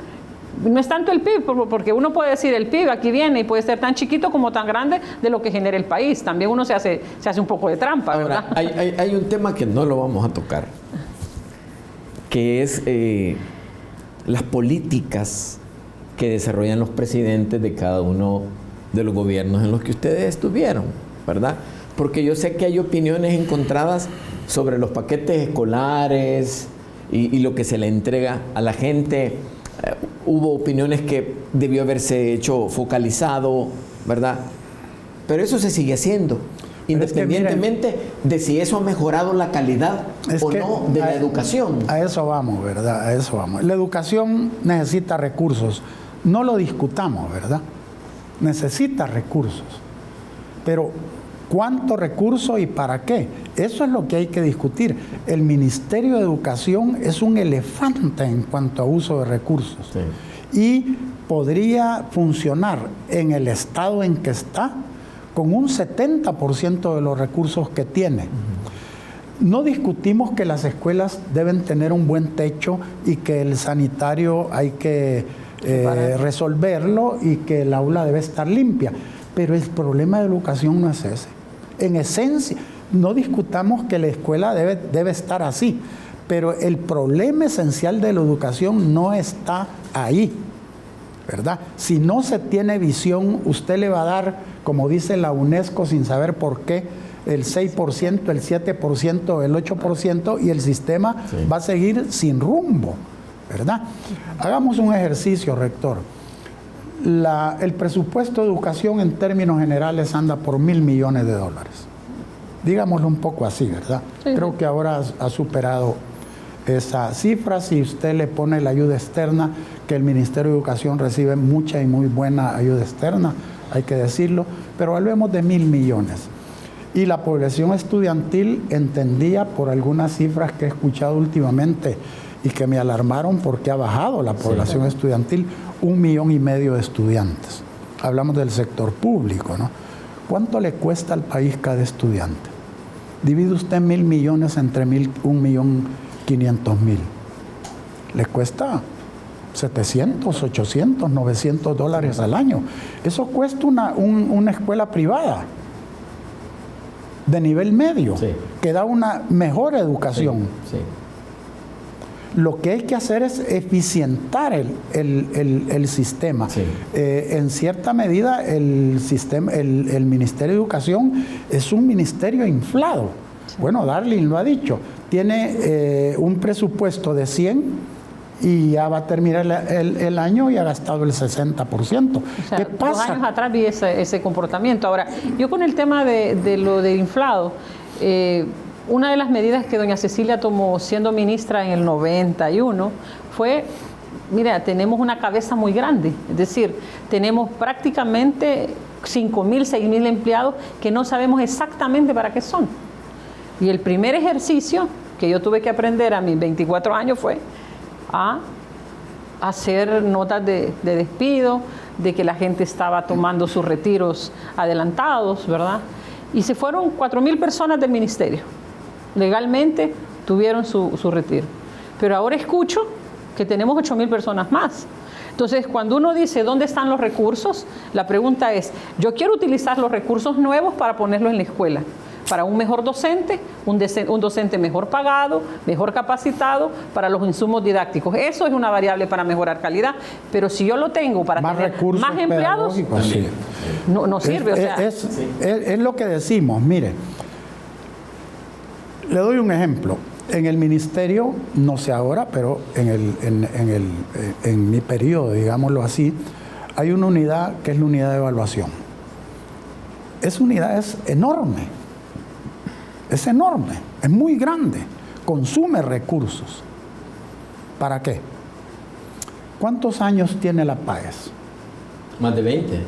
No es tanto el PIB, porque uno puede decir el PIB aquí viene y puede ser tan chiquito como tan grande de lo que genera el país. También uno se hace un poco de trampa, ¿verdad? Ahora, hay un tema que no lo vamos a tocar, que es las políticas que desarrollan los presidentes de cada uno de los gobiernos en los que ustedes estuvieron, ¿verdad? Porque yo sé que hay opiniones encontradas sobre los paquetes escolares y lo que se le entrega a la gente. Hubo opiniones que debió haberse hecho focalizado, ¿verdad? Pero eso se sigue haciendo, independientemente de si eso ha mejorado la calidad o no de la educación. A eso vamos, ¿verdad? A eso vamos. La educación necesita recursos. No lo discutamos, ¿verdad? Necesita recursos. Pero, ¿cuánto recurso y para qué? Eso es lo que hay que discutir. El Ministerio de Educación es un elefante en cuanto a uso de recursos. Sí. Y podría funcionar en el estado en que está con un 70% de los recursos que tiene. No discutimos que las escuelas deben tener un buen techo y que el sanitario hay que resolverlo y que el aula debe estar limpia. Pero el problema de educación no es ese. En esencia, no discutamos que la escuela debe estar así, pero el problema esencial de la educación no está ahí, ¿verdad? Si no se tiene visión, usted le va a dar, como dice la UNESCO, sin saber por qué, el 6%, el 7%, el 8%, y el sistema va a seguir sin rumbo, ¿verdad? Hagamos un ejercicio, rector. El presupuesto de educación en términos generales anda por $1,000 millones. Digámoslo un poco así, ¿verdad? Sí. Creo que ahora ha superado esa cifra. Si usted le pone la ayuda externa, que el Ministerio de Educación recibe mucha y muy buena ayuda externa, hay que decirlo, pero hablemos de $1,000 millones. Y la población estudiantil, entendía por algunas cifras que he escuchado últimamente y que me alarmaron porque ha bajado la población estudiantil, 1,5 millones de estudiantes. Hablamos del sector público, ¿no? ¿Cuánto le cuesta al país cada estudiante? Divide usted 1,000 millones entre 1,500,000. Le cuesta $700, $800, $900 al año. Eso cuesta una escuela privada de nivel medio, que da una mejor educación. Sí. Lo que hay que hacer es eficientar el sistema. Sí. En cierta medida, el Ministerio de Educación es un ministerio inflado. Sí. Bueno, Darling lo ha dicho. Tiene un presupuesto de 100 y ya va a terminar el año y ha gastado el 60%. O sea, ¿qué pasa? 2 años atrás vi ese comportamiento. Ahora, yo con el tema de lo de inflado, una de las medidas que doña Cecilia tomó siendo ministra en el 91 fue, mira, tenemos una cabeza muy grande, es decir, tenemos prácticamente 5,000, 6,000 empleados que no sabemos exactamente para qué son. Y el primer ejercicio que yo tuve que aprender a mis 24 años fue a hacer notas de despido, de que la gente estaba tomando sus retiros adelantados, ¿verdad? Y se fueron 4,000 personas del ministerio. Legalmente tuvieron su retiro. Pero ahora escucho que tenemos 8,000 personas más. Entonces, cuando uno dice ¿dónde están los recursos? La pregunta es, yo quiero utilizar los recursos nuevos para ponerlos en la escuela, para un mejor docente, un docente mejor pagado, mejor capacitado, para los insumos didácticos. Eso es una variable para mejorar calidad, pero si yo lo tengo para más tener más empleados, sí, no sirve. Es lo que decimos, mire, le doy un ejemplo. En el ministerio, no sé ahora, pero en mi periodo, digámoslo así, hay una unidad que es la unidad de evaluación. Esa unidad es enorme, es muy grande, consume recursos. ¿Para qué? ¿Cuántos años tiene la PAES? Más de 20.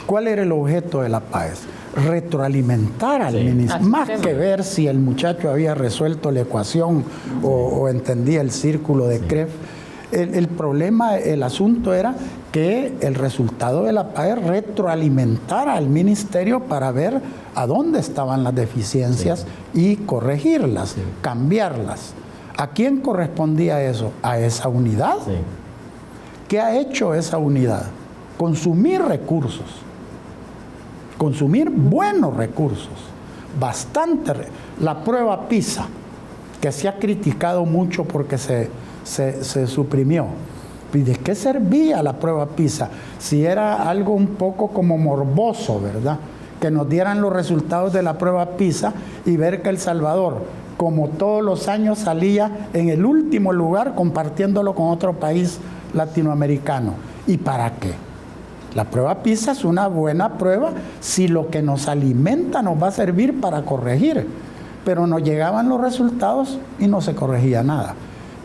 ¿Cuál era el objeto de la PAES? Retroalimentar al ministro, más que ver si el muchacho había resuelto la ecuación o entendía el círculo de Krebs. El problema, el asunto era que el resultado de la PAES retroalimentara al ministerio para ver a dónde estaban las deficiencias y corregirlas, cambiarlas. ¿A quién correspondía eso? A esa unidad. ¿Qué ha hecho esa unidad? Consumir recursos. Consumir buenos recursos, bastante. La prueba PISA, que se ha criticado mucho porque se se suprimió. ¿Y de qué servía la prueba PISA? Si era algo un poco como morboso, ¿verdad? Que nos dieran los resultados de la prueba PISA y ver que El Salvador, como todos los años, salía en el último lugar compartiéndolo con otro país latinoamericano. ¿Y para qué? La prueba PISA es una buena prueba si lo que nos alimenta nos va a servir para corregir. Pero nos llegaban los resultados y no se corregía nada.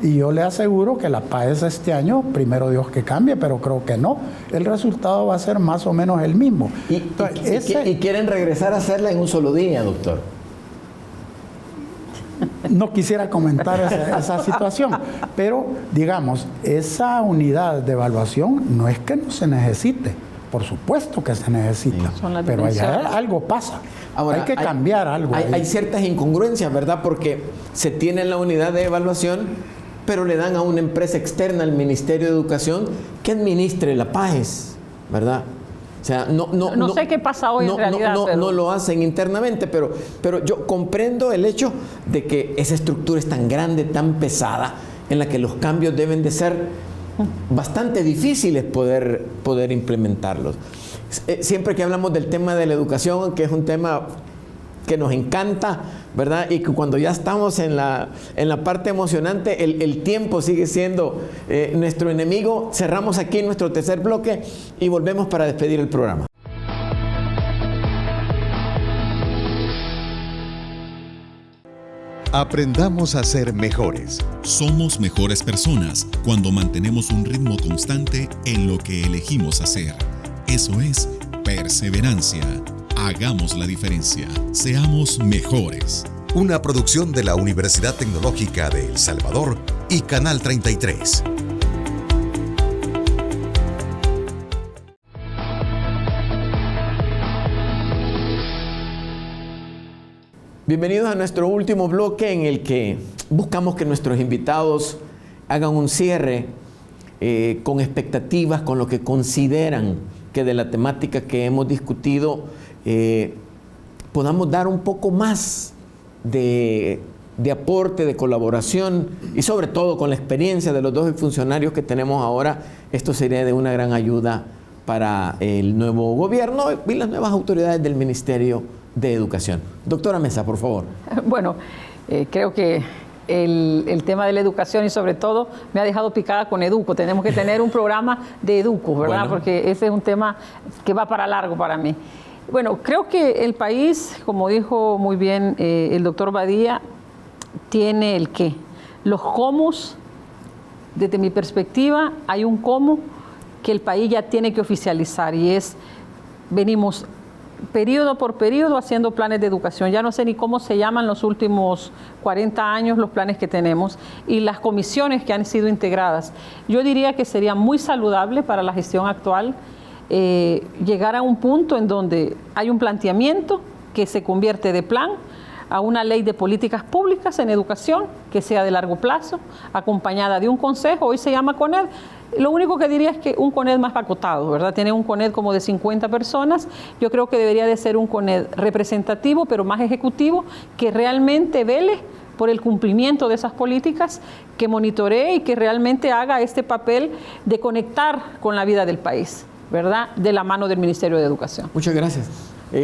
Y yo le aseguro que la PAES este año, primero Dios que cambie, pero creo que no. El resultado va a ser más o menos el mismo. ¿Y quieren regresar a hacerla en un solo día, doctor? No quisiera comentar esa situación, pero digamos, esa unidad de evaluación no es que no se necesite, por supuesto que se necesita, pero allá algo pasa. Ahora, hay que cambiar algo. Hay ciertas incongruencias, ¿verdad? Porque se tiene la unidad de evaluación, pero le dan a una empresa externa, al Ministerio de Educación, que administre la PAES, ¿verdad? O sea, no sé qué pasa hoy en realidad. No lo hacen internamente, pero yo comprendo el hecho de que esa estructura es tan grande, tan pesada, en la que los cambios deben de ser bastante difíciles poder implementarlos. Siempre que hablamos del tema de la educación, que es un tema que nos encanta, ¿verdad? Y que cuando ya estamos en la parte emocionante, el tiempo sigue siendo nuestro enemigo. Cerramos aquí nuestro tercer bloque y volvemos para despedir el programa. Aprendamos a ser mejores. Somos mejores personas cuando mantenemos un ritmo constante en lo que elegimos hacer. Eso es perseverancia. Hagamos la diferencia. Seamos mejores. Una producción de la Universidad Tecnológica de El Salvador y Canal 33. Bienvenidos a nuestro último bloque en el que buscamos que nuestros invitados hagan un cierre con expectativas, con lo que consideran que de la temática que hemos discutido podamos dar un poco más de aporte, de colaboración y sobre todo con la experiencia de los dos funcionarios que tenemos ahora. Esto sería de una gran ayuda para el nuevo gobierno y las nuevas autoridades del Ministerio de Educación. Doctora Mesa, por favor. Bueno, creo que el tema de la educación y sobre todo me ha dejado picada con Educo. Tenemos que tener un programa de Educo, ¿verdad? Bueno. Porque ese es un tema que va para largo para mí. Bueno, creo que el país, como dijo muy bien el doctor Badía, tiene el qué. Los cómo, desde mi perspectiva, hay un cómo que el país ya tiene que oficializar y es, venimos periodo por periodo haciendo planes de educación. Ya no sé ni cómo se llaman los últimos 40 años los planes que tenemos y las comisiones que han sido integradas. Yo diría que sería muy saludable para la gestión actual llegar a un punto en donde hay un planteamiento que se convierte de plan a una ley de políticas públicas en educación que sea de largo plazo, acompañada de un consejo, hoy se llama CONED. Lo único que diría es que un CONED más acotado, ¿verdad? Tiene un CONED como de 50 personas. Yo creo que debería de ser un CONED representativo, pero más ejecutivo, que realmente vele por el cumplimiento de esas políticas, que monitoree y que realmente haga este papel de conectar con la vida del país, ¿verdad? De la mano del Ministerio de Educación. Muchas gracias.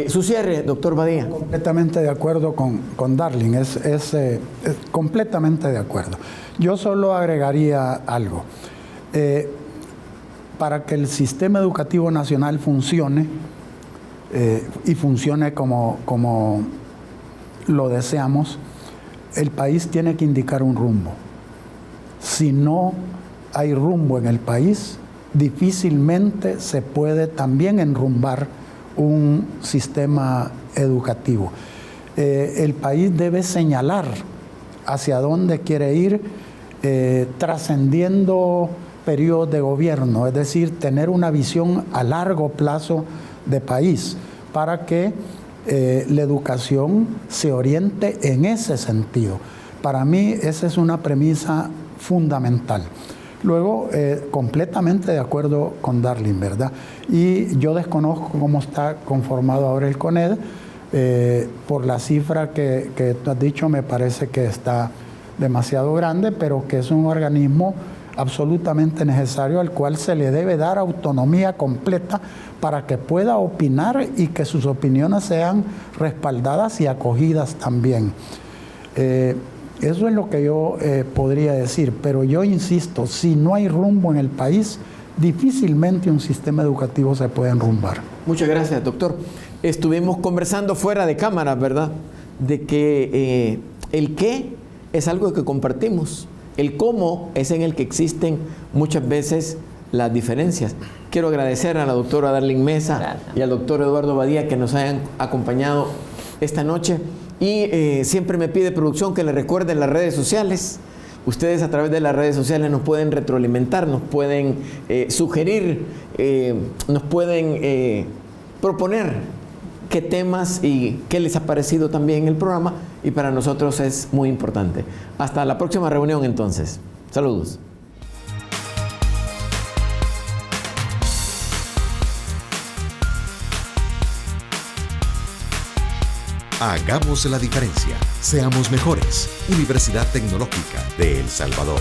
Su cierre, doctor Badía. Completamente de acuerdo con Darling, es completamente de acuerdo. Yo solo agregaría algo. Para que el sistema educativo nacional funcione y funcione como lo deseamos, el país tiene que indicar un rumbo. Si no hay rumbo en el país, difícilmente se puede también enrumbar un sistema educativo. El país debe señalar hacia dónde quiere ir, trascendiendo periodos de gobierno, es decir, tener una visión a largo plazo de país para que la educación se oriente en ese sentido. Para mí esa es una premisa fundamental. Luego, completamente de acuerdo con Darling, ¿verdad? Y yo desconozco cómo está conformado ahora el CONED. Por la cifra que tú has dicho, me parece que está demasiado grande, pero que es un organismo absolutamente necesario al cual se le debe dar autonomía completa para que pueda opinar y que sus opiniones sean respaldadas y acogidas también. Eso es lo que yo podría decir, pero yo insisto, si no hay rumbo en el país, difícilmente un sistema educativo se puede enrumbar. Muchas gracias, doctor. Estuvimos conversando fuera de cámara, ¿verdad? De que el qué es algo que compartimos. El cómo es en el que existen muchas veces las diferencias. Quiero agradecer a la doctora Darlene Mesa y al doctor Eduardo Badía que nos hayan acompañado esta noche. Y siempre me pide producción que le recuerden las redes sociales. Ustedes a través de las redes sociales nos pueden retroalimentar, nos pueden sugerir, nos pueden proponer qué temas y qué les ha parecido también el programa, y para nosotros es muy importante. Hasta la próxima reunión entonces. Saludos. Hagamos la diferencia. Seamos mejores. Universidad Tecnológica de El Salvador.